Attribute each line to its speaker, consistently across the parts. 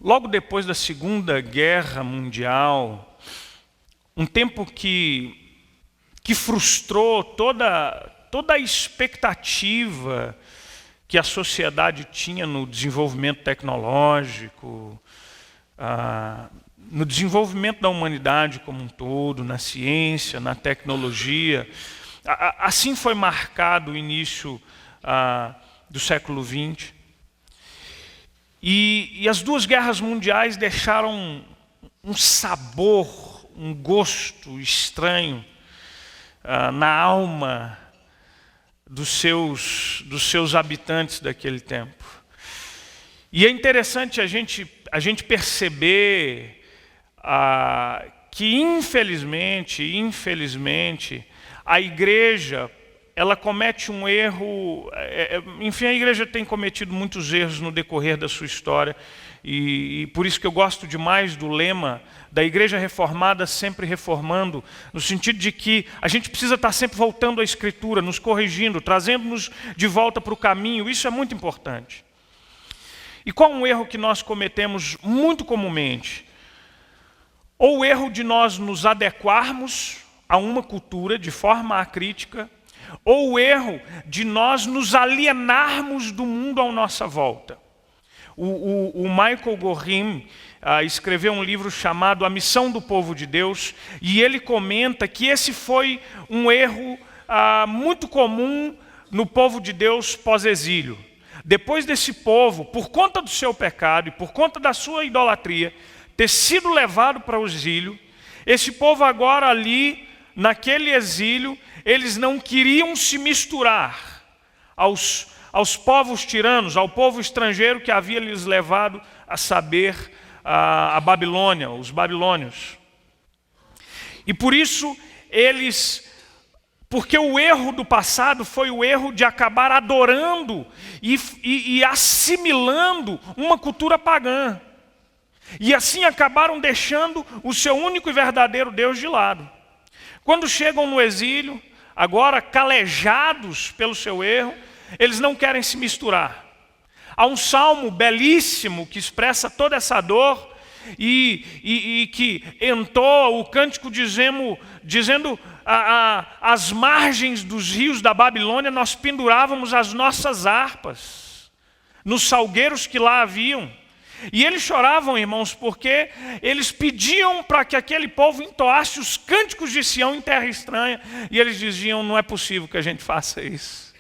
Speaker 1: logo depois da Segunda Guerra Mundial, um tempo que frustrou toda a expectativa que a sociedade tinha no desenvolvimento tecnológico, no desenvolvimento da humanidade como um todo, na ciência, na tecnologia. Assim foi marcado o início do século XX. E as duas guerras mundiais deixaram um sabor, um gosto estranho na alma dos seus habitantes daquele tempo. E é interessante a gente perceber que infelizmente, a igreja, ela comete um erro, enfim, a igreja tem cometido muitos erros no decorrer da sua história, e por isso que eu gosto demais do lema da Igreja Reformada, sempre reformando, no sentido de que a gente precisa estar sempre voltando à Escritura, nos corrigindo, trazendo-nos de volta para o caminho. Isso é muito importante. E qual um erro que nós cometemos muito comumente? Ou o erro de nós nos adequarmos a uma cultura de forma acrítica, ou o erro de nós nos alienarmos do mundo à nossa volta. O Michael Gorim escreveu um livro chamado A Missão do Povo de Deus, e ele comenta que esse foi um erro muito comum no povo de Deus pós-exílio. Depois desse povo, por conta do seu pecado e por conta da sua idolatria, ter sido levado para o exílio, esse povo agora ali, naquele exílio, eles não queriam se misturar aos povos tiranos, ao povo estrangeiro que havia lhes levado a saber a Babilônia, os babilônios. E por isso porque o erro do passado foi o erro de acabar adorando e assimilando uma cultura pagã. E assim acabaram deixando o seu único e verdadeiro Deus de lado. Quando chegam no exílio, agora calejados pelo seu erro, eles não querem se misturar. Há um salmo belíssimo que expressa toda essa dor e que entoa o cântico dizendo às margens dos rios da Babilônia nós pendurávamos as nossas harpas nos salgueiros que lá haviam. E eles choravam, irmãos, porque eles pediam para que aquele povo entoasse os cânticos de Sião em terra estranha. E eles diziam, não é possível que a gente faça isso.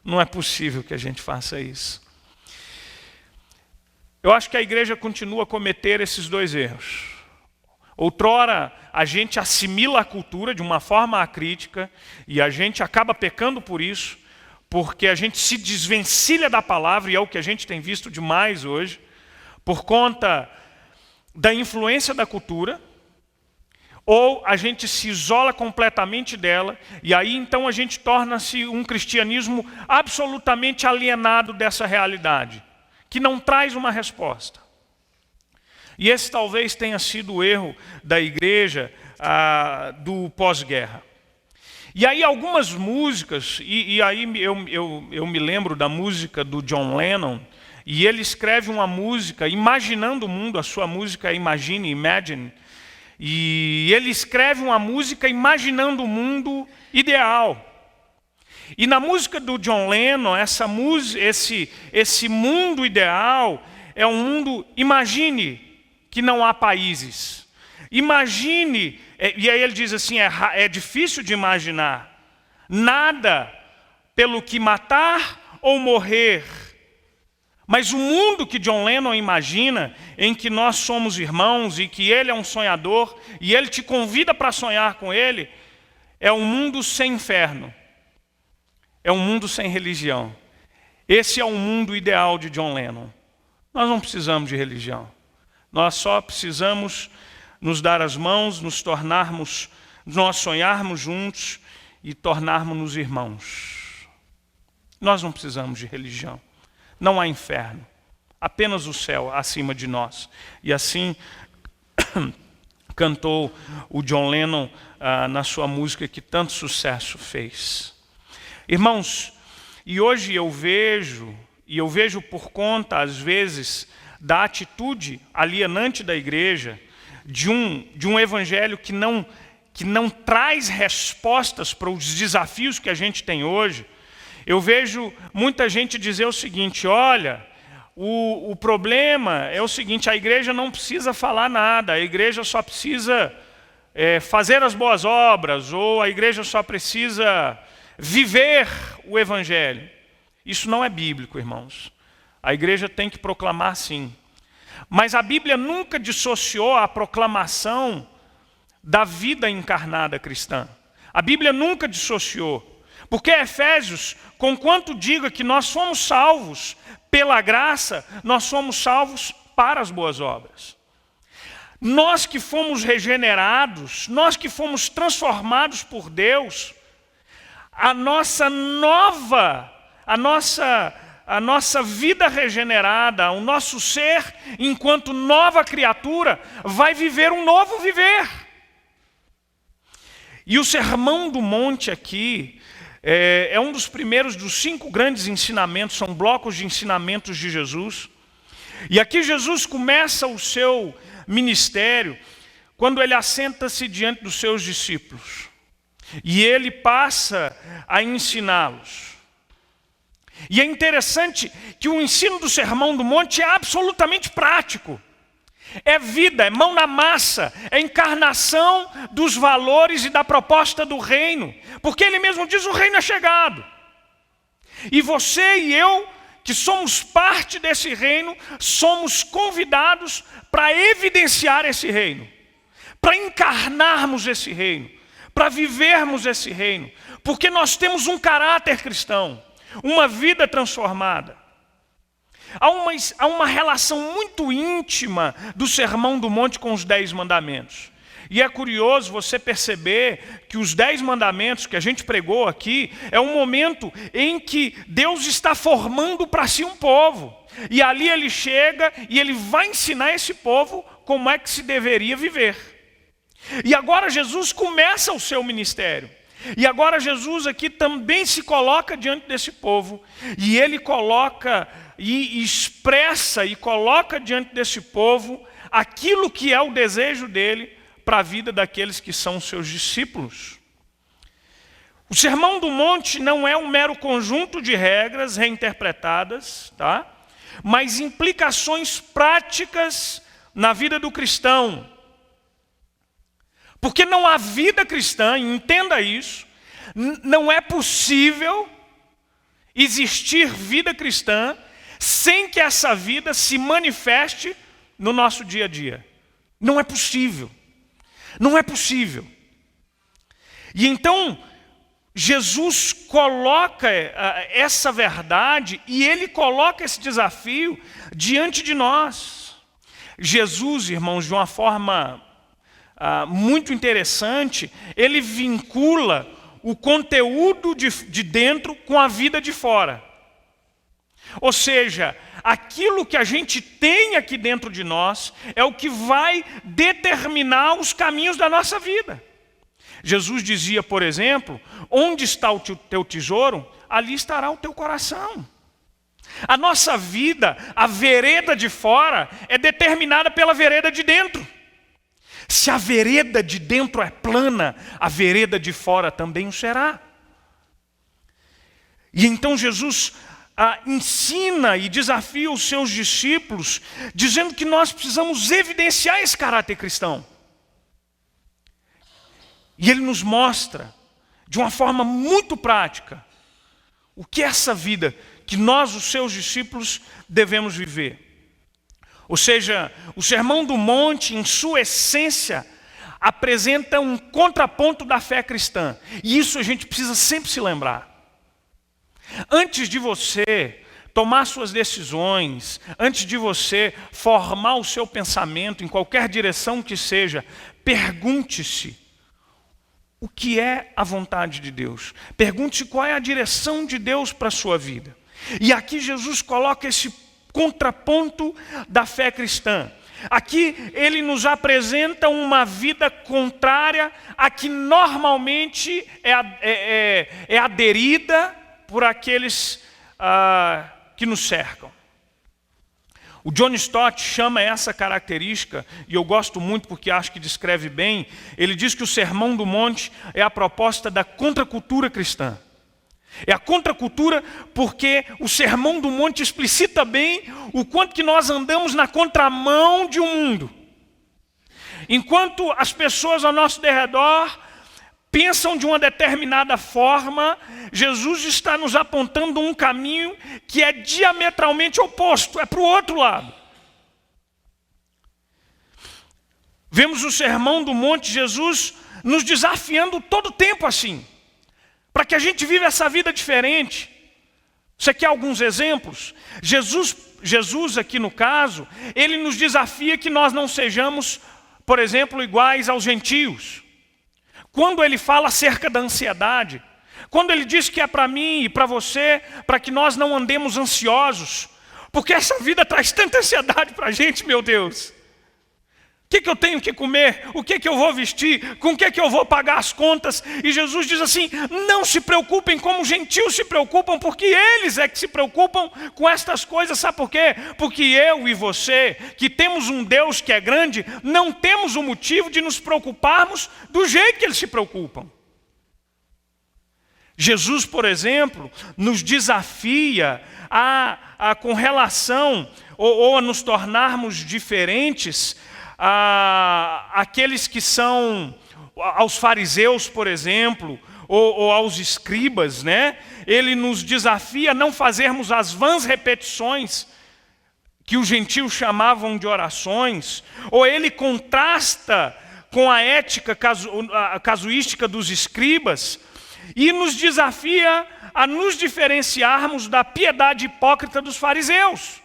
Speaker 1: Não é possível que a gente faça isso. Eu acho que a igreja continua a cometer esses dois erros. Outrora, a gente assimila a cultura de uma forma acrítica e a gente acaba pecando por isso, porque a gente se desvencilha da palavra, e é o que a gente tem visto demais hoje, por conta da influência da cultura, ou a gente se isola completamente dela, e aí então a gente torna-se um cristianismo absolutamente alienado dessa realidade, que não traz uma resposta. E esse talvez tenha sido o erro da igreja do pós-guerra. E aí algumas músicas, e aí eu me lembro da música do John Lennon, e ele escreve uma música imaginando o mundo, a sua música é Imagine, e ele escreve uma música imaginando o mundo ideal. E na música do John Lennon, esse mundo ideal é um mundo, imagine que não há países. Imagine, e aí ele diz assim, é difícil de imaginar, nada pelo que matar ou morrer. Mas o mundo que John Lennon imagina, em que nós somos irmãos e que ele é um sonhador, e ele te convida para sonhar com ele, é um mundo sem inferno. É um mundo sem religião. Esse é o mundo ideal de John Lennon. Nós não precisamos de religião. Nós só precisamos nos dar as mãos, nós sonharmos juntos e tornarmos-nos irmãos. Nós não precisamos de religião. Não há inferno. Apenas o céu acima de nós. E assim cantou o John Lennon na sua música que tanto sucesso fez. Irmãos, e hoje eu vejo por conta, às vezes, da atitude alienante da igreja, de um evangelho que não traz respostas para os desafios que a gente tem hoje, eu vejo muita gente dizer o seguinte: olha, o problema é o seguinte, a igreja não precisa falar nada, a igreja só precisa fazer as boas obras, ou a igreja só precisa viver o evangelho. Isso não é bíblico, irmãos. A igreja tem que proclamar sim. Mas a Bíblia nunca dissociou a proclamação da vida encarnada cristã. A Bíblia nunca dissociou. Porque Efésios, conquanto diga que nós somos salvos pela graça, nós somos salvos para as boas obras. Nós que fomos regenerados, nós que fomos transformados por Deus, a nossa vida regenerada, o nosso ser, enquanto nova criatura, vai viver um novo viver. E o Sermão do Monte aqui é um dos primeiros dos 5 grandes ensinamentos, são blocos de ensinamentos de Jesus. E aqui Jesus começa o seu ministério quando ele assenta-se diante dos seus discípulos. E ele passa a ensiná-los. E é interessante que o ensino do Sermão do Monte é absolutamente prático. É vida, é mão na massa, é encarnação dos valores e da proposta do reino. Porque ele mesmo diz: o reino é chegado. E você e eu, que somos parte desse reino, somos convidados para evidenciar esse reino, para encarnarmos esse reino, para vivermos esse reino. Porque nós temos um caráter cristão, uma vida transformada. Há uma relação muito íntima do Sermão do Monte com os 10 mandamentos. E é curioso você perceber que os 10 mandamentos que a gente pregou aqui é um momento em que Deus está formando para si um povo. E ali ele chega e ele vai ensinar esse povo como é que se deveria viver. E agora Jesus começa o seu ministério. E agora Jesus aqui também se coloca diante desse povo. E ele coloca e expressa e coloca diante desse povo aquilo que é o desejo dele para a vida daqueles que são seus discípulos. O Sermão do Monte não é um mero conjunto de regras reinterpretadas, tá? Mas implicações práticas na vida do cristão. Porque não há vida cristã, entenda isso, não é possível existir vida cristã sem que essa vida se manifeste no nosso dia a dia. Não é possível. Não é possível. E então, Jesus coloca essa verdade e ele coloca esse desafio diante de nós. Jesus, irmãos, de uma forma muito interessante, ele vincula o conteúdo de dentro com a vida de fora. Ou seja, aquilo que a gente tem aqui dentro de nós é o que vai determinar os caminhos da nossa vida. Jesus dizia, por exemplo: onde está o teu tesouro, ali estará o teu coração. A nossa vida, a vereda de fora, é determinada pela vereda de dentro. Se a vereda de dentro é plana, a vereda de fora também o será. E então Jesus ensina e desafia os seus discípulos, dizendo que nós precisamos evidenciar esse caráter cristão. E ele nos mostra, de uma forma muito prática, o que é essa vida que nós, os seus discípulos, devemos viver. Ou seja, o Sermão do Monte, em sua essência, apresenta um contraponto da fé cristã. E isso a gente precisa sempre se lembrar. Antes de você tomar suas decisões, antes de você formar o seu pensamento em qualquer direção que seja, pergunte-se o que é a vontade de Deus. Pergunte-se qual é a direção de Deus para a sua vida. E aqui Jesus coloca esse contraponto da fé cristã. Aqui ele nos apresenta uma vida contrária a que normalmente é aderida por aqueles que nos cercam. O John Stott chama essa característica, e eu gosto muito porque acho que descreve bem, ele diz que o Sermão do Monte é a proposta da contracultura cristã. É a contracultura porque o Sermão do Monte explicita bem o quanto que nós andamos na contramão de um mundo. Enquanto as pessoas ao nosso derredor pensam de uma determinada forma, Jesus está nos apontando um caminho que é diametralmente oposto, é para o outro lado. Vemos o Sermão do Monte, Jesus nos desafiando todo o tempo assim, para que a gente viva essa vida diferente. Você quer alguns exemplos? Jesus aqui no caso, ele nos desafia que nós não sejamos, por exemplo, iguais aos gentios. Quando ele fala acerca da ansiedade, quando ele diz que é para mim e para você, para que nós não andemos ansiosos, porque essa vida traz tanta ansiedade para a gente, meu Deus. O que eu tenho que comer? O que eu vou vestir? Com o que eu vou pagar as contas? E Jesus diz assim, não se preocupem como os gentios se preocupam, porque eles é que se preocupam com estas coisas. Sabe por quê? Porque eu e você, que temos um Deus que é grande, não temos o motivo de nos preocuparmos do jeito que eles se preocupam. Jesus, por exemplo, nos desafia com relação, ou a nos tornarmos diferentes, aqueles que são aos fariseus, por exemplo, ou aos escribas, né? Ele nos desafia a não fazermos as vãs repetições que os gentios chamavam de orações, ou ele contrasta com a ética casuística dos escribas e nos desafia a nos diferenciarmos da piedade hipócrita dos fariseus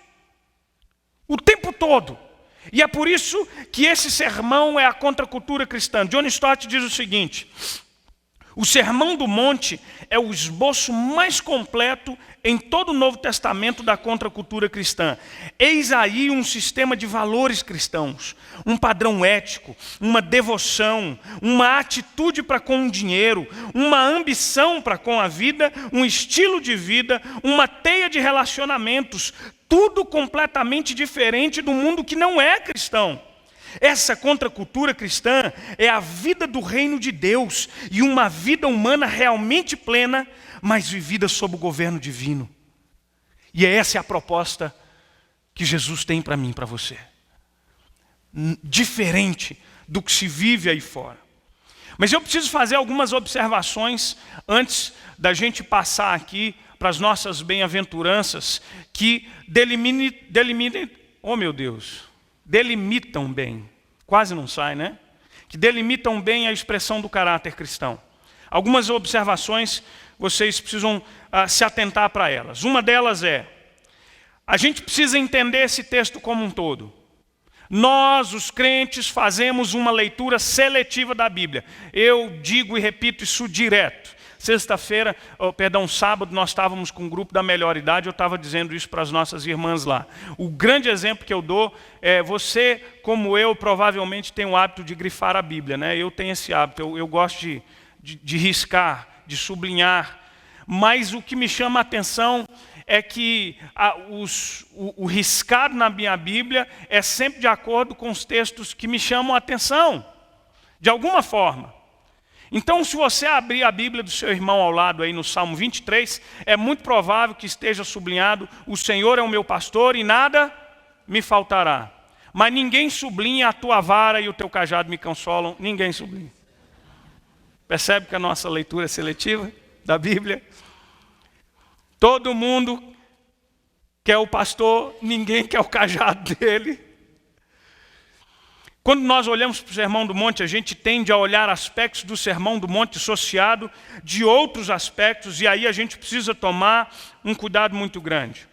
Speaker 1: o tempo todo. E é por isso que esse sermão é a contracultura cristã. John Stott diz o seguinte: o Sermão do Monte é o esboço mais completo em todo o Novo Testamento da contracultura cristã. Eis aí um sistema de valores cristãos, um padrão ético, uma devoção, uma atitude para com o dinheiro, uma ambição para com a vida, um estilo de vida, uma teia de relacionamentos, tudo completamente diferente do mundo que não é cristão. Essa contracultura cristã é a vida do reino de Deus e uma vida humana realmente plena, mas vivida sob o governo divino. E essa é a proposta que Jesus tem para mim e para você. Diferente do que se vive aí fora. Mas eu preciso fazer algumas observações antes da gente passar aqui para as nossas bem-aventuranças que delimitam bem, quase não sai, né? Que delimitam bem a expressão do caráter cristão. Algumas observações, vocês precisam se atentar para elas. Uma delas é, a gente precisa entender esse texto como um todo. Nós, os crentes, fazemos uma leitura seletiva da Bíblia. Eu digo e repito isso direto. Sábado, nós estávamos com um grupo da melhor idade, eu estava dizendo isso para as nossas irmãs lá. O grande exemplo que eu dou é, você, como eu, provavelmente tem o hábito de grifar a Bíblia, né? Eu tenho esse hábito, eu gosto de riscar, de sublinhar, mas o que me chama a atenção é que o riscado na minha Bíblia é sempre de acordo com os textos que me chamam a atenção, de alguma forma. Então, se você abrir a Bíblia do seu irmão ao lado, aí no Salmo 23, é muito provável que esteja sublinhado, o Senhor é o meu pastor e nada me faltará. Mas ninguém sublinha, a tua vara e o teu cajado me consolam, ninguém sublinha. Percebe que a nossa leitura é seletiva da Bíblia? Todo mundo quer o pastor, ninguém quer o cajado dele. Quando nós olhamos para o Sermão do Monte, a gente tende a olhar aspectos do Sermão do Monte associado de outros aspectos, e aí a gente precisa tomar um cuidado muito grande.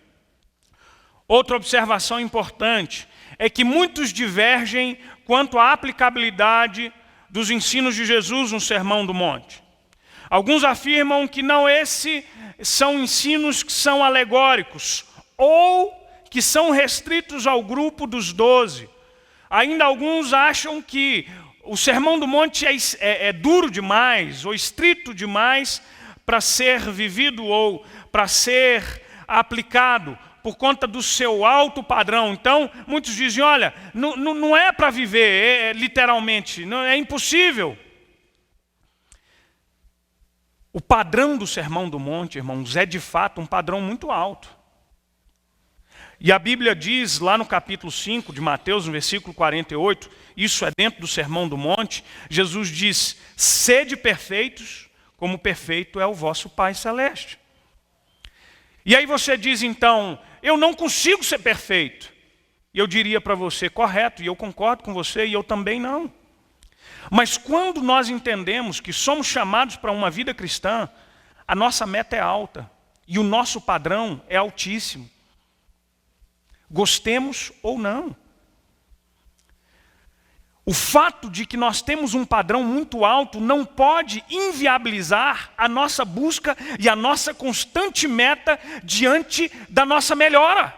Speaker 1: Outra observação importante é que muitos divergem quanto à aplicabilidade dos ensinos de Jesus no Sermão do Monte. Alguns afirmam que não esses são ensinos que são alegóricos, ou que são restritos ao grupo dos 12. Ainda alguns acham que o Sermão do Monte é duro demais, ou estrito demais para ser vivido ou para ser aplicado por conta do seu alto padrão. Então, muitos dizem, olha, não é para viver, literalmente, não, é impossível. O padrão do Sermão do Monte, irmãos, é de fato um padrão muito alto. E a Bíblia diz lá no capítulo 5 de Mateus, no versículo 48, isso é dentro do Sermão do Monte, Jesus diz, sede perfeitos, como perfeito é o vosso Pai Celeste. E aí você diz então, eu não consigo ser perfeito. E eu diria para você, correto, e eu concordo com você, e eu também não. Mas quando nós entendemos que somos chamados para uma vida cristã, a nossa meta é alta, e o nosso padrão é altíssimo. Gostemos ou não. O fato de que nós temos um padrão muito alto não pode inviabilizar a nossa busca e a nossa constante meta diante da nossa melhora.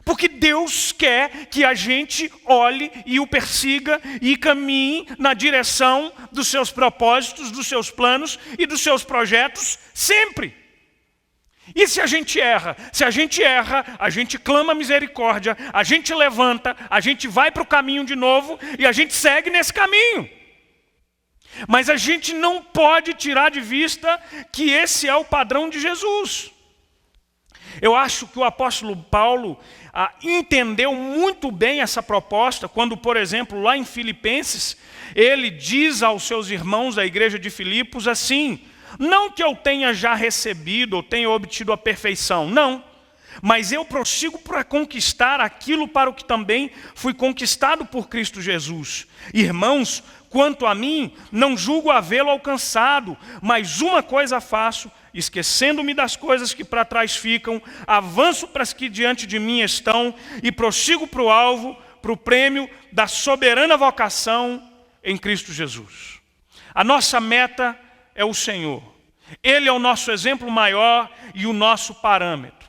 Speaker 1: Porque Deus quer que a gente olhe e o persiga e caminhe na direção dos seus propósitos, dos seus planos e dos seus projetos sempre. E se a gente erra? Se a gente erra, a gente clama misericórdia, a gente levanta, a gente vai para o caminho de novo e a gente segue nesse caminho. Mas a gente não pode tirar de vista que esse é o padrão de Jesus. Eu acho que o apóstolo Paulo entendeu muito bem essa proposta, quando, por exemplo, lá em Filipenses, ele diz aos seus irmãos da igreja de Filipos assim, não que eu tenha já recebido ou tenha obtido a perfeição, não. Mas eu prossigo para conquistar aquilo para o que também fui conquistado por Cristo Jesus. Irmãos, quanto a mim, não julgo havê-lo alcançado, mas uma coisa faço, esquecendo-me das coisas que para trás ficam, avanço para as que diante de mim estão e prossigo para o alvo, para o prêmio da soberana vocação em Cristo Jesus. A nossa meta é o Senhor. Ele é o nosso exemplo maior e o nosso parâmetro.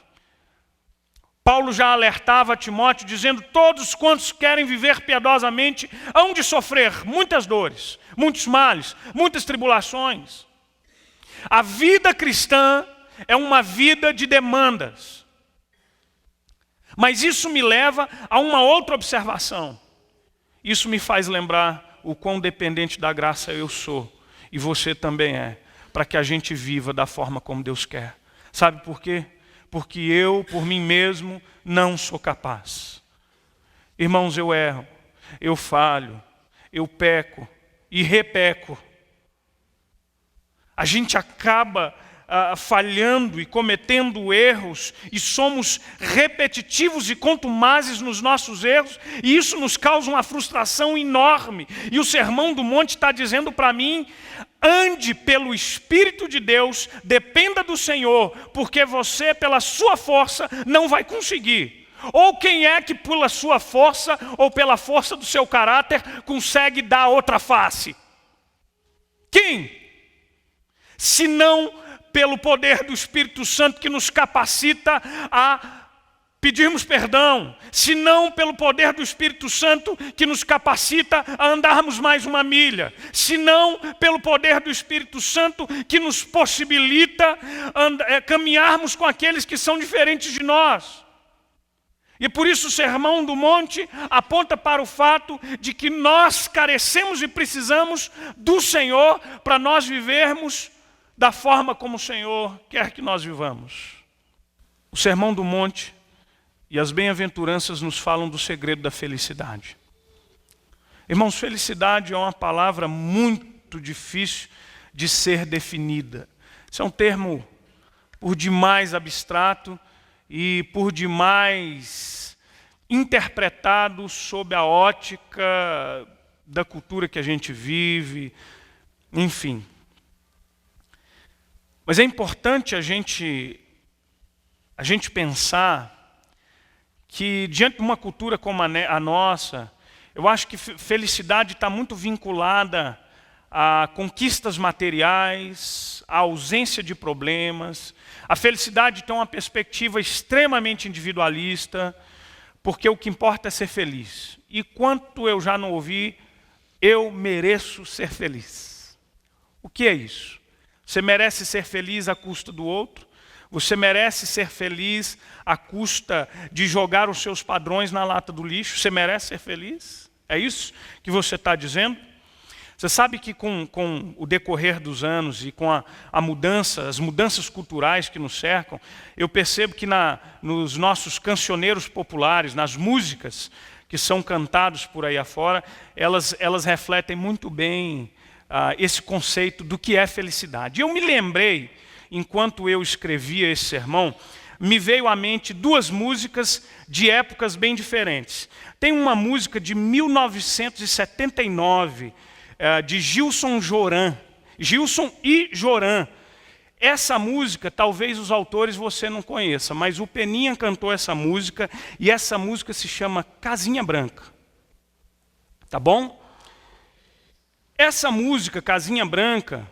Speaker 1: Paulo já alertava a Timóteo, dizendo, todos quantos querem viver piedosamente, hão de sofrer muitas dores, muitos males, muitas tribulações. A vida cristã é uma vida de demandas. Mas isso me leva a uma outra observação. Isso me faz lembrar o quão dependente da graça eu sou. E você também é, para que a gente viva da forma como Deus quer. Sabe por quê? Porque eu, por mim mesmo, não sou capaz. Irmãos, eu erro, eu falho, eu peco e repeco. A gente acaba falhando e cometendo erros e somos repetitivos e contumazes nos nossos erros e isso nos causa uma frustração enorme. E o Sermão do Monte está dizendo para mim, ande pelo Espírito de Deus, dependa do Senhor, porque você pela sua força não vai conseguir. Ou quem é que pela sua força ou pela força do seu caráter consegue dar outra face? Quem? Se não pelo poder do Espírito Santo que nos capacita a pedirmos perdão, se não pelo poder do Espírito Santo que nos capacita a andarmos mais uma milha, se não pelo poder do Espírito Santo que nos possibilita caminharmos com aqueles que são diferentes de nós. E por isso o Sermão do Monte aponta para o fato de que nós carecemos e precisamos do Senhor para nós vivermos da forma como o Senhor quer que nós vivamos. O Sermão do Monte e as bem-aventuranças nos falam do segredo da felicidade. Irmãos, felicidade é uma palavra muito difícil de ser definida. Isso é um termo por demais abstrato e por demais interpretado sob a ótica da cultura que a gente vive, enfim. Mas é importante a gente pensar que diante de uma cultura como a nossa, eu acho que felicidade está muito vinculada a conquistas materiais, a ausência de problemas. A felicidade tem uma perspectiva extremamente individualista, porque o que importa é ser feliz. E quanto eu já não ouvi, eu mereço ser feliz. O que é isso? Você merece ser feliz à custa do outro? Você merece ser feliz à custa de jogar os seus padrões na lata do lixo? Você merece ser feliz? É isso que você está dizendo? Você sabe que com o decorrer dos anos e com a mudança, as mudanças culturais que nos cercam, eu percebo que nos nossos cancioneiros populares, nas músicas que são cantados por aí afora, elas refletem muito bem esse conceito do que é felicidade. Eu me lembrei, enquanto eu escrevia esse sermão, me veio à mente duas músicas de épocas bem diferentes. Tem uma música de 1979, de Gilson e Joran. Essa música, talvez os autores você não conheça, mas o Peninha cantou essa música, e essa música se chama Casinha Branca. Tá bom? Essa música, Casinha Branca,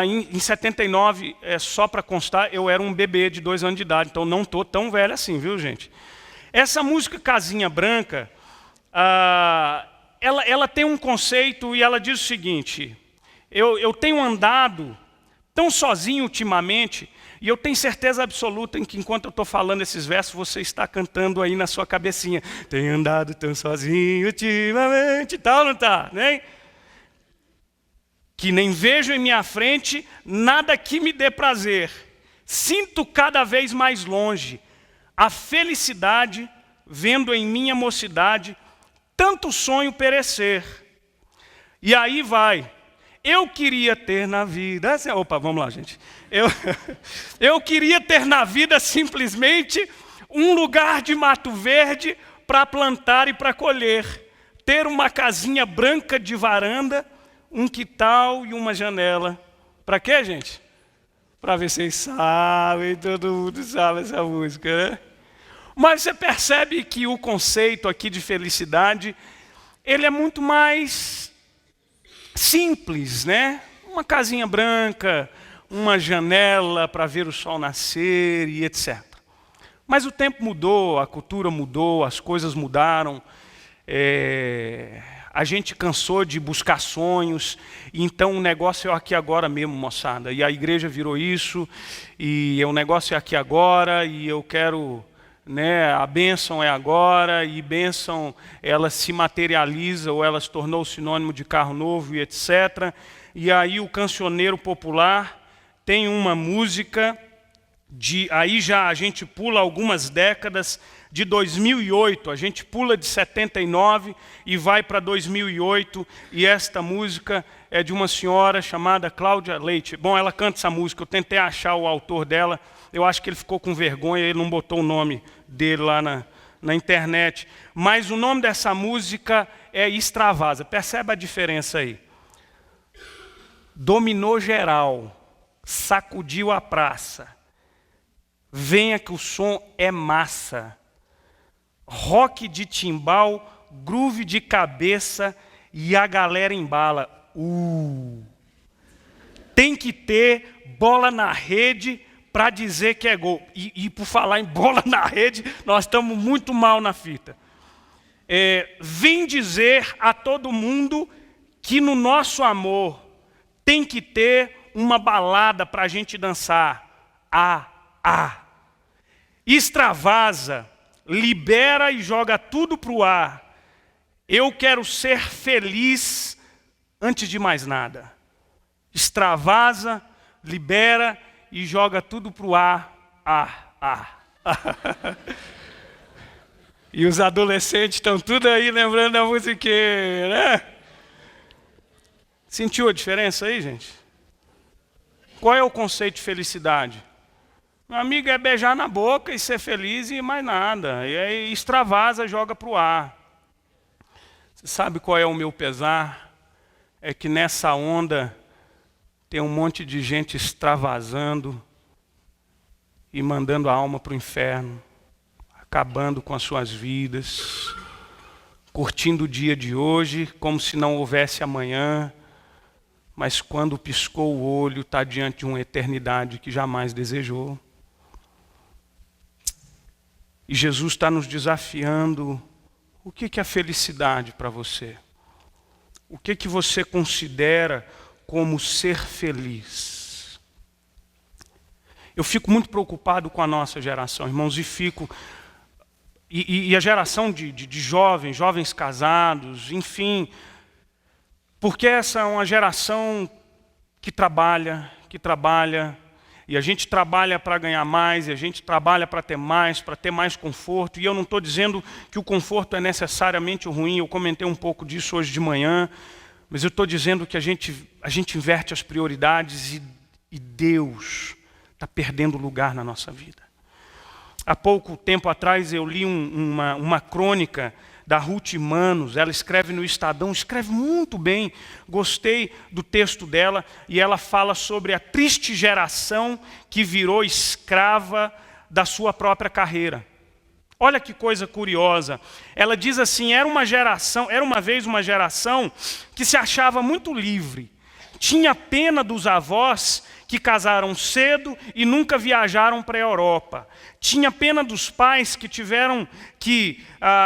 Speaker 1: em 79, só para constar, eu era um bebê de 2 anos de idade, então não estou tão velho assim, viu, gente? Essa música Casinha Branca, ela tem um conceito e ela diz o seguinte: eu tenho andado tão sozinho ultimamente, e eu tenho certeza absoluta em que enquanto eu estou falando esses versos, você está cantando aí na sua cabecinha. Tenho andado tão sozinho ultimamente, tal, não está, né? Que nem vejo em minha frente nada que me dê prazer. Sinto cada vez mais longe a felicidade, vendo em minha mocidade tanto sonho perecer. E aí vai. Eu queria ter na vida... Opa, vamos lá, gente. Eu queria ter na vida simplesmente um lugar de mato verde para plantar e para colher. Ter uma casinha branca de varanda, um quintal e uma janela. Para quê, gente? Para ver se vocês sabem, todo mundo sabe essa música, né? Mas você percebe que o conceito aqui de felicidade, ele é muito mais simples, né? Uma casinha branca, uma janela para ver o sol nascer e etc. Mas o tempo mudou, a cultura mudou, as coisas mudaram. A gente cansou de buscar sonhos, então o negócio é aqui agora mesmo, moçada. E a igreja virou isso, e o negócio é aqui agora, e eu quero, né, a bênção é agora, e bênção ela se materializa, ou ela se tornou sinônimo de carro novo e etc. E aí o cancioneiro popular tem uma música, aí já a gente pula algumas décadas, de 2008, a gente pula de 79 e vai para 2008, e esta música é de uma senhora chamada Cláudia Leite. Bom, ela canta essa música, eu tentei achar o autor dela, eu acho que ele ficou com vergonha, ele não botou o nome dele lá na internet, mas o nome dessa música é Extravasa. Percebe a diferença aí? Dominou geral, sacudiu a praça, venha que o som é massa. Rock de timbal, groove de cabeça e a galera embala. Tem que ter bola na rede para dizer que é gol. E por falar em bola na rede, nós estamos muito mal na fita. Vem dizer a todo mundo que no nosso amor tem que ter uma balada para a gente dançar. Extravasa. Libera e joga tudo para o ar. Eu quero ser feliz antes de mais nada. Extravasa, libera e joga tudo para o ar. E os adolescentes estão tudo aí lembrando da musiquinha, né? Sentiu a diferença aí, gente? Qual é o conceito de felicidade? Meu amigo, é beijar na boca e ser feliz e mais nada. E aí extravasa, joga para o ar. Você sabe qual é o meu pesar? É que nessa onda tem um monte de gente extravasando e mandando a alma para o inferno, acabando com as suas vidas, curtindo o dia de hoje como se não houvesse amanhã, mas quando piscou o olho está diante de uma eternidade que jamais desejou. E Jesus está nos desafiando. O que é felicidade para você? O que você considera como ser feliz?
Speaker 2: Eu fico muito preocupado com a nossa geração, irmãos, e a geração de jovens casados, enfim, porque essa é uma geração que trabalha, e a gente trabalha para ganhar mais, e a gente trabalha para ter mais conforto, e eu não estou dizendo que o conforto é necessariamente ruim, eu comentei um pouco disso hoje de manhã, mas eu estou dizendo que a gente inverte as prioridades e Deus está perdendo lugar na nossa vida. Há pouco tempo atrás eu li uma crônica da Ruth Manos, ela escreve no Estadão, escreve muito bem, gostei do texto dela, e ela fala sobre a triste geração que virou escrava da sua própria carreira. Olha que coisa curiosa, ela diz assim, era uma vez uma geração que se achava muito livre, tinha pena dos avós que casaram cedo e nunca viajaram para a Europa. Tinha pena dos pais que tiveram que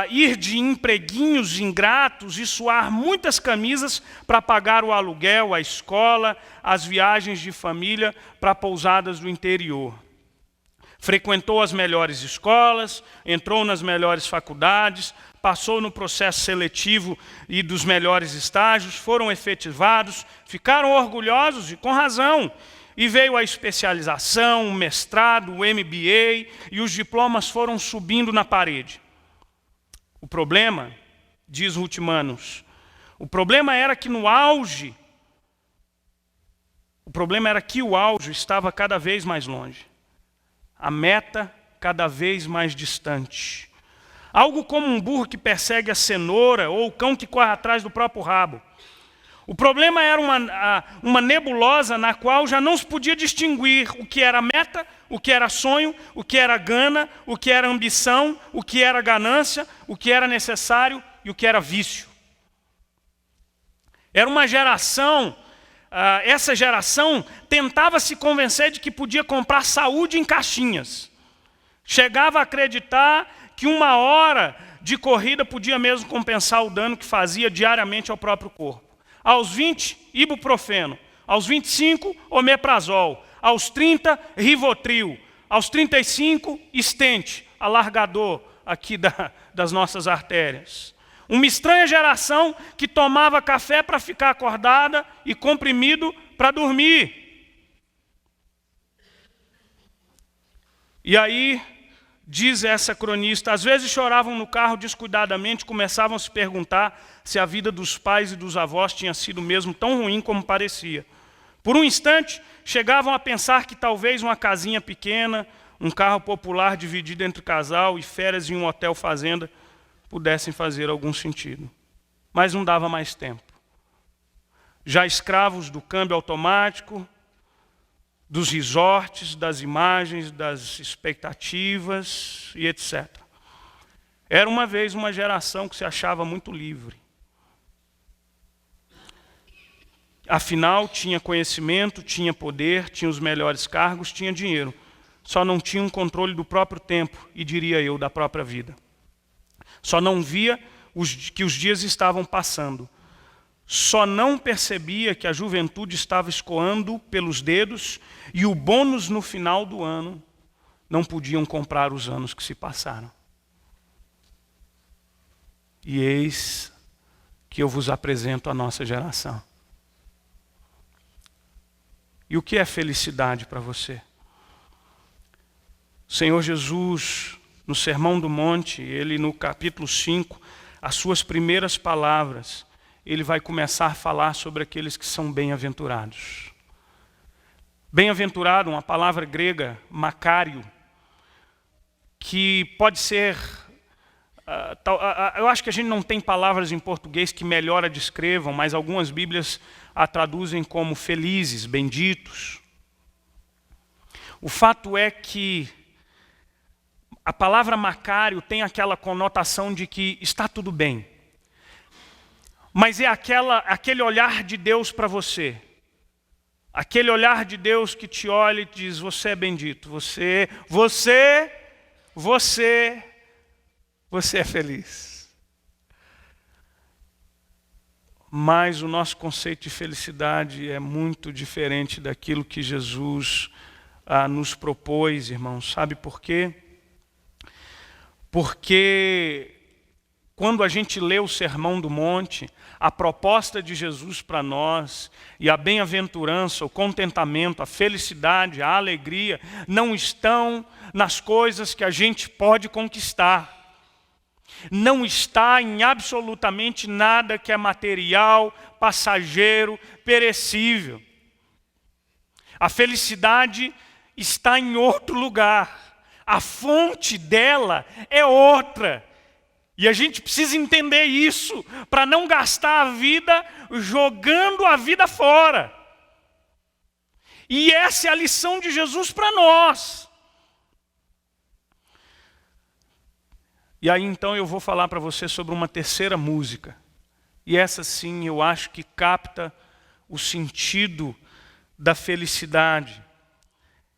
Speaker 2: ir de empreguinhos ingratos e suar muitas camisas para pagar o aluguel, a escola, as viagens de família para pousadas do interior. Frequentou as melhores escolas, entrou nas melhores faculdades, passou no processo seletivo e dos melhores estágios, foram efetivados, ficaram orgulhosos e com razão. E veio a especialização, o mestrado, o MBA, e os diplomas foram subindo na parede. O problema, diz Ruth Manos, o problema era que o auge estava cada vez mais longe. A meta cada vez mais distante. Algo como um burro que persegue a cenoura ou o cão que corre atrás do próprio rabo. O problema era uma nebulosa na qual já não se podia distinguir o que era meta, o que era sonho, o que era gana, o que era ambição, o que era ganância, o que era necessário e o que era vício. Era uma geração, essa geração tentava se convencer de que podia comprar saúde em caixinhas. Chegava a acreditar que 1 hora de corrida podia mesmo compensar o dano que fazia diariamente ao próprio corpo. Aos 20, ibuprofeno. Aos 25, omeprazol. Aos 30, Rivotril. Aos 35, stent, alargador aqui das nossas artérias. Uma estranha geração que tomava café para ficar acordada e comprimido para dormir. E aí, diz essa cronista, às vezes choravam no carro descuidadamente, começavam a se perguntar se a vida dos pais e dos avós tinha sido mesmo tão ruim como parecia. Por um instante, chegavam a pensar que talvez uma casinha pequena, um carro popular dividido entre casal e férias em um hotel fazenda pudessem fazer algum sentido. Mas não dava mais tempo. Já escravos do câmbio automático, dos resorts, das imagens, das expectativas e etc. Era uma vez uma geração que se achava muito livre. Afinal, tinha conhecimento, tinha poder, tinha os melhores cargos, tinha dinheiro. Só não tinha um controle do próprio tempo e, diria eu, da própria vida. Só não via que os dias estavam passando. Só não percebia que a juventude estava escoando pelos dedos e o bônus no final do ano não podiam comprar os anos que se passaram. E eis que eu vos apresento a nossa geração. E o que é felicidade para você? O Senhor Jesus, no Sermão do Monte, ele no capítulo 5, as suas primeiras palavras, ele vai começar a falar sobre aqueles que são bem-aventurados. Bem-aventurado, uma palavra grega, macário, que pode ser... eu acho que a gente não tem palavras em português que melhor a descrevam, mas algumas Bíblias a traduzem como felizes, benditos. O fato é que a palavra macário tem aquela conotação de que está tudo bem. Mas é aquele olhar de Deus para você. Aquele olhar de Deus que te olha e diz, você é bendito, você é feliz. Mas o nosso conceito de felicidade é muito diferente daquilo que Jesus nos propôs, irmãos. Sabe por quê? Porque quando a gente lê o Sermão do Monte, a proposta de Jesus para nós e a bem-aventurança, o contentamento, a felicidade, a alegria, não estão nas coisas que a gente pode conquistar. Não está em absolutamente nada que é material, passageiro, perecível. A felicidade está em outro lugar. A fonte dela é outra. E a gente precisa entender isso para não gastar a vida jogando a vida fora. E essa é a lição de Jesus para nós. E aí então eu vou falar para você sobre uma terceira música. E essa sim eu acho que capta o sentido da felicidade.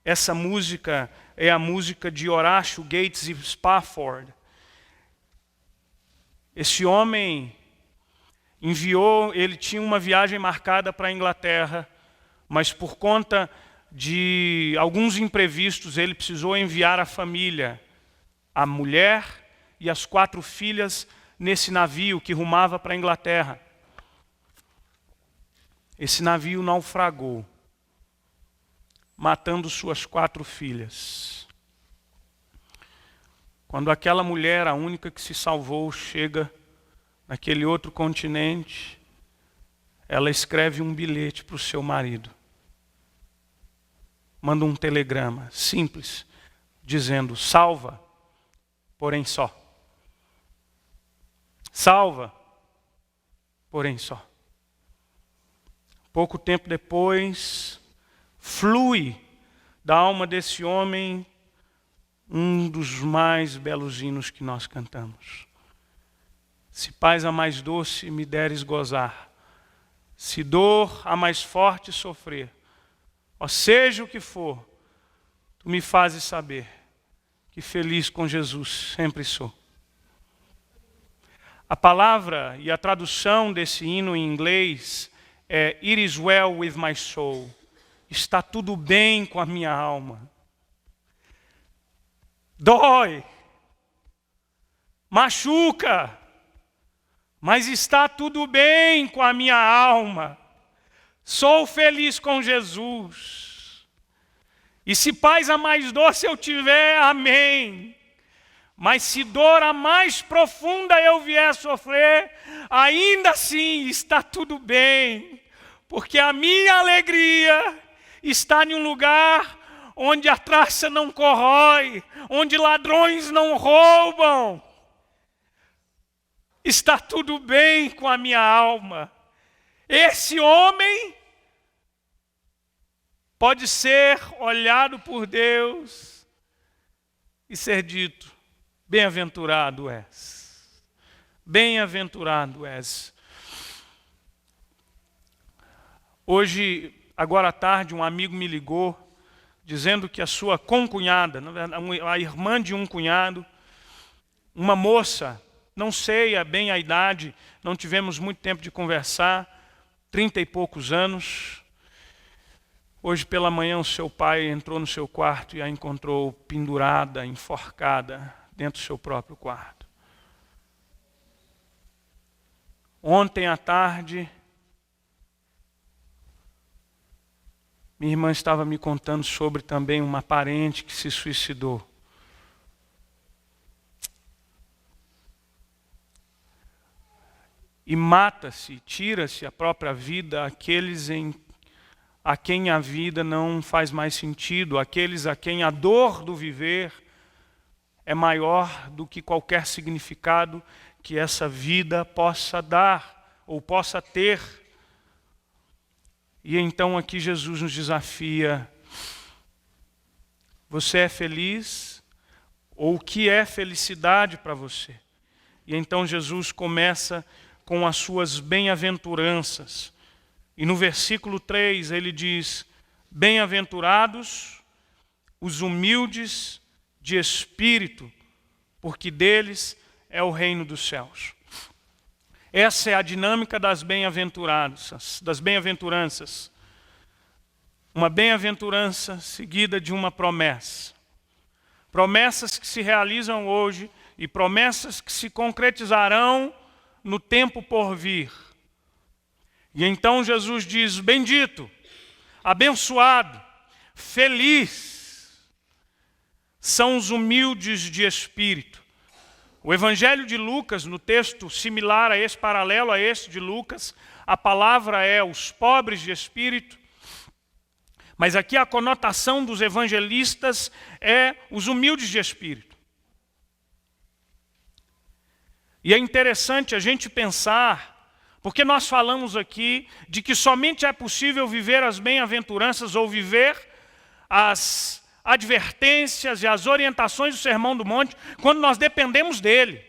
Speaker 2: Essa música é a música de Horácio Gates Spafford. Esse homem ele tinha uma viagem marcada para a Inglaterra, mas por conta de alguns imprevistos, ele precisou enviar a família, a mulher e as 4 filhas nesse navio que rumava para a Inglaterra. Esse navio naufragou, matando suas 4 filhas. Quando aquela mulher, a única que se salvou, chega naquele outro continente, ela escreve um bilhete para o seu marido. Manda um telegrama simples, dizendo: salva, porém só. Salva, porém só. Pouco tempo depois, flui da alma desse homem um dos mais belos hinos que nós cantamos. Se paz a mais doce me deres gozar, se dor a mais forte sofrer, ó seja o que for, tu me fazes saber que feliz com Jesus sempre sou. A palavra e a tradução desse hino em inglês é It is well with my soul. Está tudo bem com a minha alma. Dói, machuca, mas está tudo bem com a minha alma. Sou feliz com Jesus. E se paz a mais doce eu tiver, amém. Mas se dor a mais profunda eu vier sofrer, ainda assim está tudo bem. Porque a minha alegria está em um lugar onde a traça não corrói, onde ladrões não roubam. Está tudo bem com a minha alma. Esse homem pode ser olhado por Deus e ser dito: bem-aventurado és. Bem-aventurado és. Hoje, agora à tarde, um amigo me ligou dizendo que a sua concunhada, a irmã de um cunhado, uma moça, não sei bem a idade, não tivemos muito tempo de conversar, 30 e poucos anos. Hoje pela manhã o seu pai entrou no seu quarto e a encontrou pendurada, enforcada, dentro do seu próprio quarto. Ontem à tarde, minha irmã estava me contando sobre também uma parente que se suicidou. E mata-se, tira-se a própria vida aqueles a quem a vida não faz mais sentido, aqueles a quem a dor do viver é maior do que qualquer significado que essa vida possa dar ou possa ter. E então aqui Jesus nos desafia: você é feliz? Ou o que é felicidade para você? E então Jesus começa com as suas bem-aventuranças. E no versículo 3 ele diz: bem-aventurados os humildes de espírito, porque deles é o reino dos céus. Essa é a dinâmica das bem-aventuranças. uma bem-aventurança seguida de uma promessa. Promessas que se realizam hoje e promessas que se concretizarão no tempo por vir. E então Jesus diz: bendito, abençoado, feliz são os humildes de espírito. O Evangelho de Lucas, no texto similar a esse, paralelo a esse de Lucas, a palavra é os pobres de espírito, mas aqui a conotação dos evangelistas é os humildes de espírito. E é interessante a gente pensar, porque nós falamos aqui de que somente é possível viver as bem-aventuranças ou viver as advertências e as orientações do Sermão do Monte quando nós dependemos dele.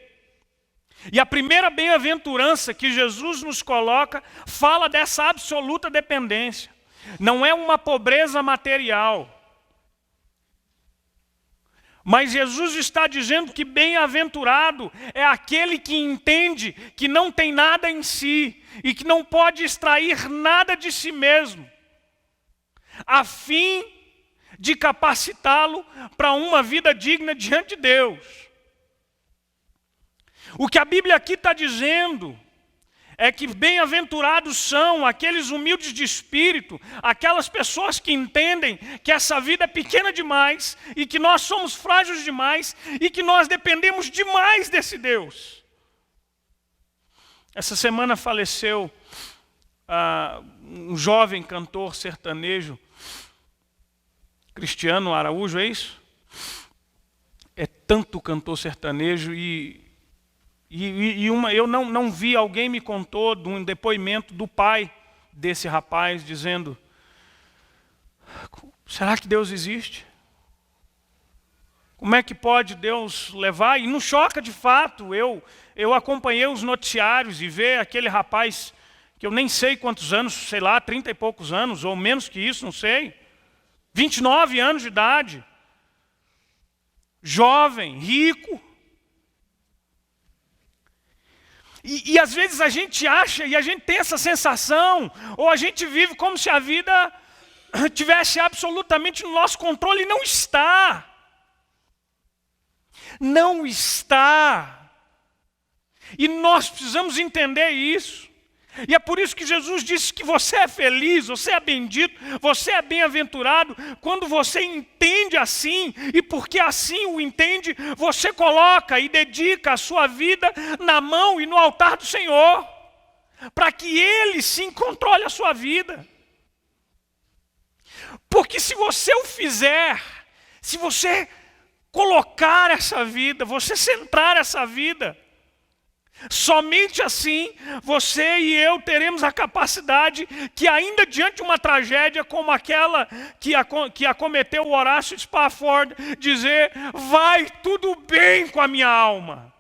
Speaker 2: E a primeira bem-aventurança que Jesus nos coloca fala dessa absoluta dependência. Não é uma pobreza material. Mas Jesus está dizendo que bem-aventurado é aquele que entende que não tem nada em si e que não pode extrair nada de si mesmo, a fim de capacitá-lo para uma vida digna diante de Deus. O que a Bíblia aqui está dizendo é que bem-aventurados são aqueles humildes de espírito, aquelas pessoas que entendem que essa vida é pequena demais e que nós somos frágeis demais e que nós dependemos demais desse Deus. Essa semana faleceu um jovem cantor sertanejo, Cristiano Araújo, é isso? É tanto cantor sertanejo eu não vi, alguém me contou de um depoimento do pai desse rapaz dizendo: será que Deus existe? Como é que pode Deus levar? E não choca de fato, eu acompanhei os noticiários e ver aquele rapaz, que eu nem sei quantos anos, sei lá, 30 e poucos anos, ou menos que isso, não sei, 29 anos de idade, jovem, rico. E às vezes a gente acha, e a gente tem essa sensação, ou a gente vive como se a vida tivesse absolutamente no nosso controle, e não está. Não está. E nós precisamos entender isso. E é por isso que Jesus disse que você é feliz, você é bendito, você é bem-aventurado, quando você entende assim, e porque assim o entende, você coloca e dedica a sua vida na mão e no altar do Senhor, para que Ele sim controle a sua vida. Porque se você o fizer, se você colocar essa vida, você centrar essa vida, somente assim você e eu teremos a capacidade que, ainda diante de uma tragédia como aquela que acometeu o Horácio Spafford, dizer: vai tudo bem com a minha alma.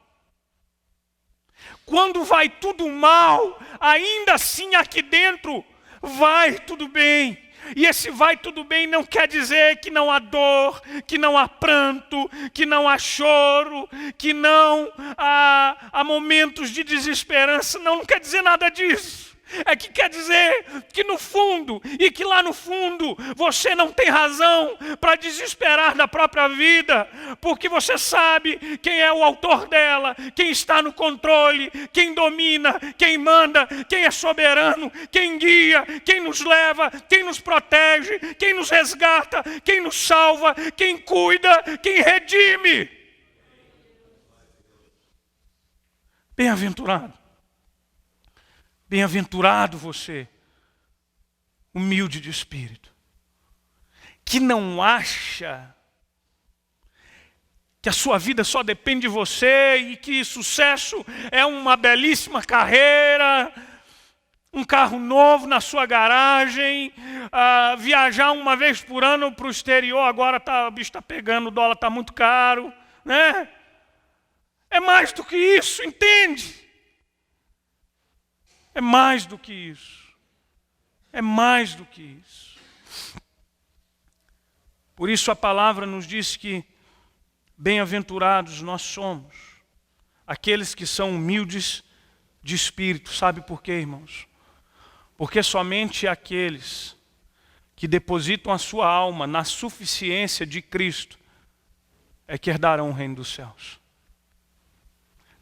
Speaker 2: Quando vai tudo mal, ainda assim aqui dentro vai tudo bem. E esse vai tudo bem não quer dizer que não há dor, que não há pranto, que não há choro, que não há momentos de desesperança. Não quer dizer nada disso. É que quer dizer que no fundo, e que lá no fundo, você não tem razão para desesperar da própria vida, porque você sabe quem é o autor dela, quem está no controle, quem domina, quem manda, quem é soberano, quem guia, quem nos leva, quem nos protege, quem nos resgata, quem nos salva, quem cuida, quem redime. Bem-aventurado. Bem-aventurado você, humilde de espírito, que não acha que a sua vida só depende de você e que sucesso é uma belíssima carreira, um carro novo na sua garagem, viajar uma vez por ano para o exterior. Agora o bicho está pegando, o dólar está muito caro, né? É mais do que isso, entende? É mais do que isso. É mais do que isso. Por isso a palavra nos diz que bem-aventurados nós somos aqueles que são humildes de espírito. Sabe por quê, irmãos? Porque somente aqueles que depositam a sua alma na suficiência de Cristo é que herdarão o reino dos céus.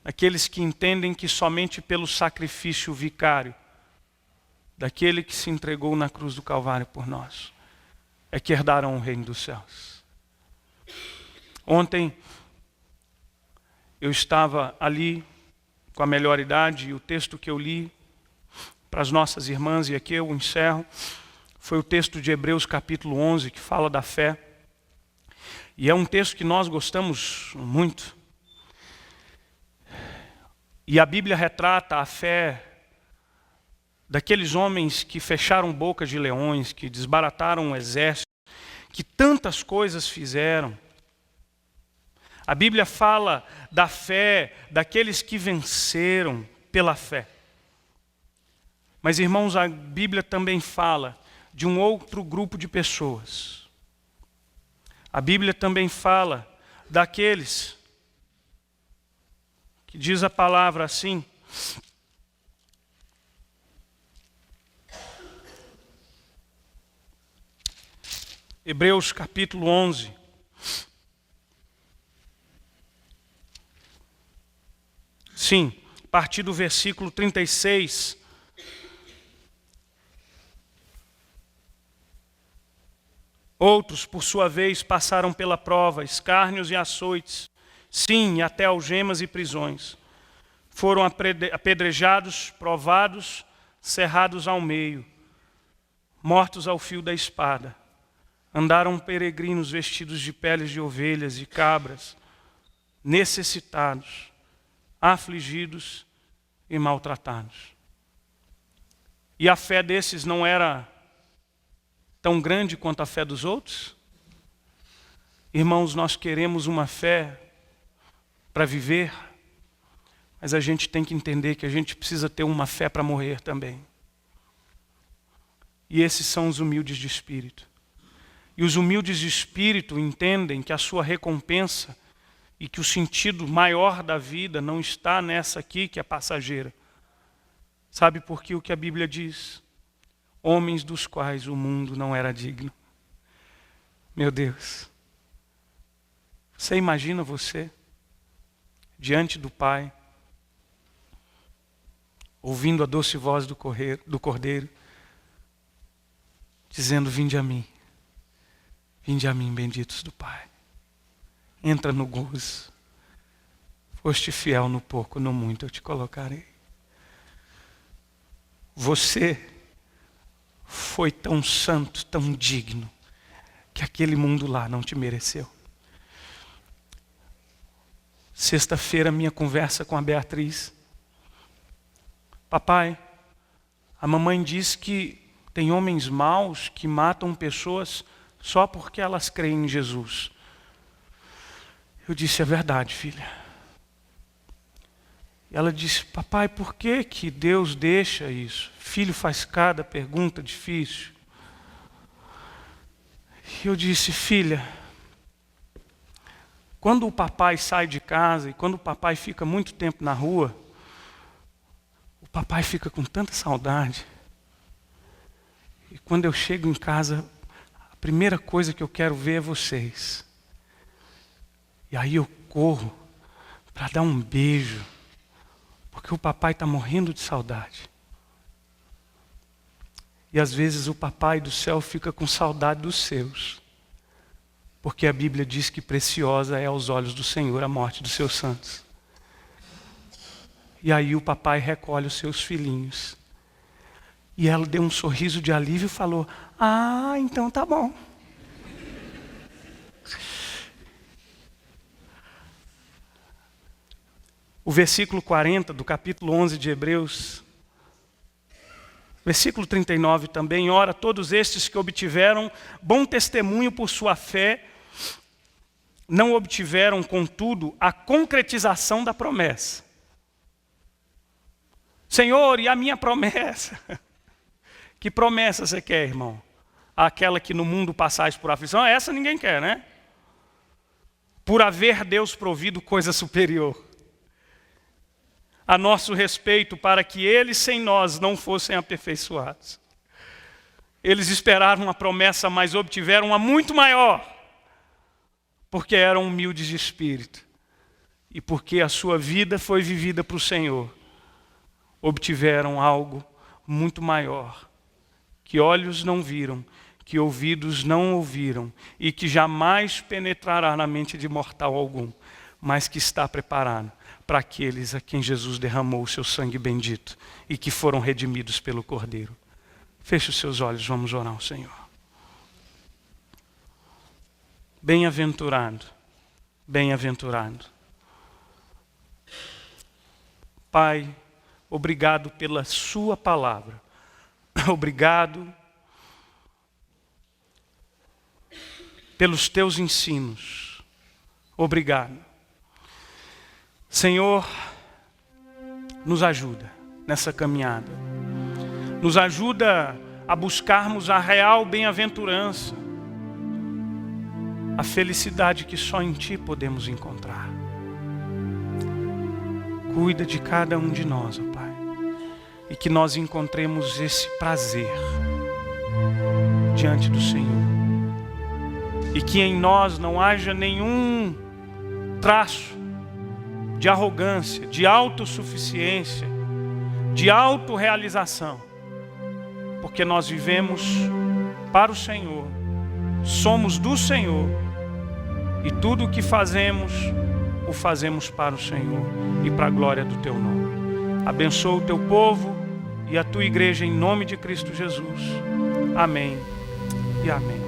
Speaker 2: Aqueles que entendem que somente pelo sacrifício vicário daquele que se entregou na cruz do Calvário por nós é que herdarão o reino dos céus. Ontem eu estava ali com a melhor idade e o texto que eu li para as nossas irmãs, e aqui eu encerro, foi o texto de Hebreus capítulo 11, que fala da fé. E é um texto que nós gostamos muito. E a Bíblia retrata a fé daqueles homens que fecharam bocas de leões, que desbarataram um exército, que tantas coisas fizeram. A Bíblia fala da fé daqueles que venceram pela fé. Mas, irmãos, a Bíblia também fala de um outro grupo de pessoas. A Bíblia também fala daqueles que diz a palavra assim: Hebreus capítulo 11. Sim, a partir do versículo 36. Outros, por sua vez, passaram pela prova, escárnios e açoites, sim, até algemas e prisões. Foram apedrejados, provados, cerrados ao meio, mortos ao fio da espada. Andaram peregrinos vestidos de peles de ovelhas e cabras, necessitados, afligidos e maltratados. E a fé desses não era tão grande quanto a fé dos outros? Irmãos, nós queremos uma fé para viver, mas a gente tem que entender que a gente precisa ter uma fé para morrer também. E esses são os humildes de espírito. E os humildes de espírito entendem que a sua recompensa e que o sentido maior da vida não está nessa aqui que é passageira. Sabe por que o que a Bíblia diz? Homens dos quais o mundo não era digno. Meu Deus, você imagina você diante do Pai, ouvindo a doce voz do Cordeiro, dizendo: vinde a mim, benditos do Pai. Entra no gozo. Foste fiel no pouco, no muito eu te colocarei. Você foi tão santo, tão digno, que aquele mundo lá não te mereceu. Sexta-feira, minha conversa com a Beatriz. Papai, a mamãe diz que tem homens maus que matam pessoas só porque elas creem em Jesus. Eu disse: é verdade, filha. E ela disse: papai, por que Deus deixa isso? Filho faz cada pergunta difícil. E eu disse: filha, quando o papai sai de casa e quando o papai fica muito tempo na rua, o papai fica com tanta saudade. E quando eu chego em casa, a primeira coisa que eu quero ver é vocês. E aí eu corro para dar um beijo, porque o papai está morrendo de saudade. E às vezes o papai do céu fica com saudade dos seus, porque a Bíblia diz que preciosa é aos olhos do Senhor a morte dos seus santos. E aí o papai recolhe os seus filhinhos. E ela deu um sorriso de alívio e falou: ah, então tá bom. O versículo 40 do capítulo 11 de Hebreus, versículo 39 também: ora, todos estes que obtiveram bom testemunho por sua fé, não obtiveram, contudo, a concretização da promessa. Senhor, e a minha promessa? Que promessa você quer, irmão? Aquela que no mundo passais por aflição? Essa ninguém quer, né? Por haver Deus provido coisa superior a nosso respeito, para que eles sem nós não fossem aperfeiçoados. Eles esperaram uma promessa, mas obtiveram uma muito maior, porque eram humildes de espírito. E porque a sua vida foi vivida para o Senhor, obtiveram algo muito maior, que olhos não viram, que ouvidos não ouviram, e que jamais penetrará na mente de mortal algum, mas que está preparado para aqueles a quem Jesus derramou o seu sangue bendito e que foram redimidos pelo Cordeiro. Feche os seus olhos, vamos orar ao Senhor. Bem-aventurado, bem-aventurado. Pai, obrigado pela sua palavra. Obrigado pelos teus ensinos. Obrigado. Senhor, nos ajuda nessa caminhada. Nos ajuda a buscarmos a real bem-aventurança, a felicidade que só em Ti podemos encontrar. Cuida de cada um de nós, ó Pai, e que nós encontremos esse prazer diante do Senhor. E que em nós não haja nenhum traço de arrogância, de autossuficiência, de autorrealização, porque nós vivemos para o Senhor, somos do Senhor, e tudo o que fazemos, o fazemos para o Senhor e para a glória do Teu nome. Abençoa o Teu povo e a Tua igreja em nome de Cristo Jesus. Amém e amém.